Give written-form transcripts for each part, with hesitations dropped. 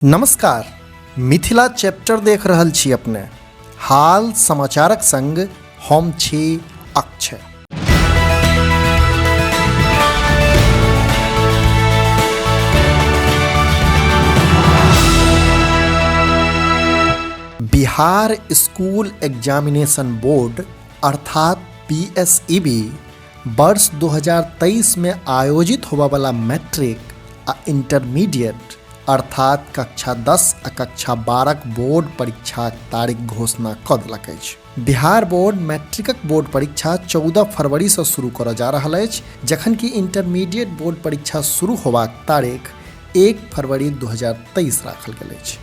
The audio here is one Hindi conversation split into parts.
नमस्कार, मिथिला चैप्टर देख रहल छी अपने। हाल समाचारक संग हम छी Akshay. Bihar school examination board अर्थात बीएसईबी वर्ष 2023 में आयोजित होबा वाला मैट्रिक आ इंटरमीडिएट अर्थात कक्षा 10 आ कक्षा 12 बोर्ड परीक्षाक तारीख घोषणा कऽ देलक अछि। बिहार बोर्ड मैट्रिकक बोर्ड परीक्षा 14 फरवरी से शुरू करऽ जा रहल अछि, जखन कि इंटरमीडिएट बोर्ड परीक्षा शुरू होबाक तारीख 1 फरवरी 2023 राखल गेल अछि।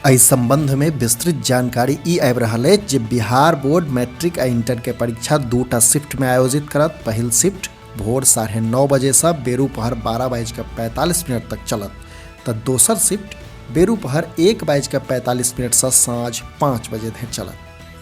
एहि संबंध में विस्तृत जानकारी ई आबि रहल अछि जे बिहार बोर्ड मैट्रिक आ इंटर के परीक्षा दूटा शिफ्ट में आयोजित करत। पहिल शिफ्ट भोर 9:30 बजे से बेरुपहर 12:45 तक चलत, तऽ दोसर शिफ्ट बेरुपहर 1:45 से साँझ 5 बजे धरि चलत।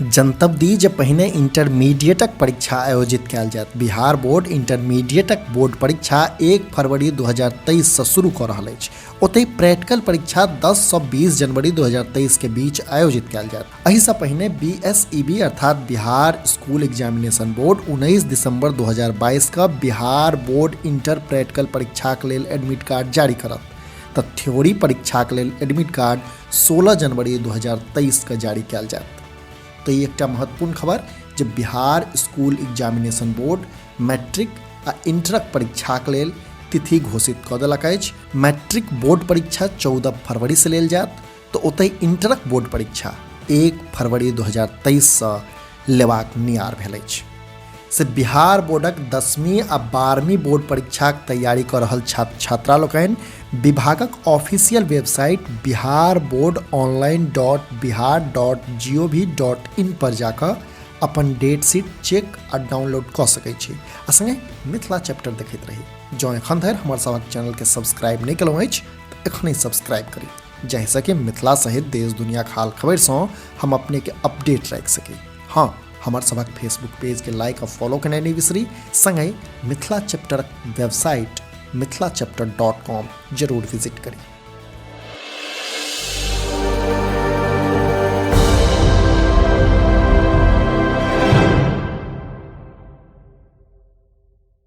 जनतब दी जे पहिने इंटरमीडिएटक परीक्षा आयोजित कयल जायत। बिहार बोर्ड इंटरमीडिएटक बोर्ड परीक्षा 1 फरवरी 2023 से शुरू कऽ रहल अछि। ओतहि प्रैक्टिकल परीक्षा 10 से 20 जनवरी 2023 के बीच आयोजित कयल जायत। एहि से पहिने बीएसईबी अर्थात बिहार स्कूल एग्जामिनेशन बोर्ड 19 दिसंबर 2022 का बिहार बोर्ड इंटर प्रैक्टिकल परीक्षाक लेल एडमिट कार्ड जारी करत, तऽ थ्योरी परीक्षाक लेल एडमिट कार्ड 16 जनवरी 2023 के जारी कयल जायत। तो ये एक महत्वपूर्ण खबर जे Bihar school examination board matric आ इंटरक परीक्षाक लेल तिथि घोषित कऽ देलक अछि। मैट्रिक बोर्ड परीक्षा 14 फरवरी से लेल जायत, तो ओतहि इंटरक बोर्ड परीक्षा 1 फरवरी 2023 से लेबाक नियार भेल अछि। से बिहार बोर्डक 10वीं आ 12वीं बोर्ड परीक्षाक तैयारी कऽ रहल छात्र छात्रा लोकनि विभागक ऑफिशियल वेबसाइट biharboard.online.bihar.gov.in पर जाकऽ अपन डेट शीट चेक आ डाउनलोड कऽ सकैत छी आ संगे मिथिला चैप्टर देखैत रही। जँ एखन धरि हमर सभक चैनल के सब्सक्राइब नहीं केलहुँ अछि तऽ एखने सब्सक्राइब करी, जाहिसँ कि मिथिला सहित देश दुनियाक हाल खबर सँ हम अपने के अपडेट राखि सकी। हाँ, हमार सभक फेसबुक पेज के लाइक और फॉलो करने नहीं बिसरी। संगे मिथिला चैप्टर वेबसाइट mithlachapter.com जरूर विजिट करी।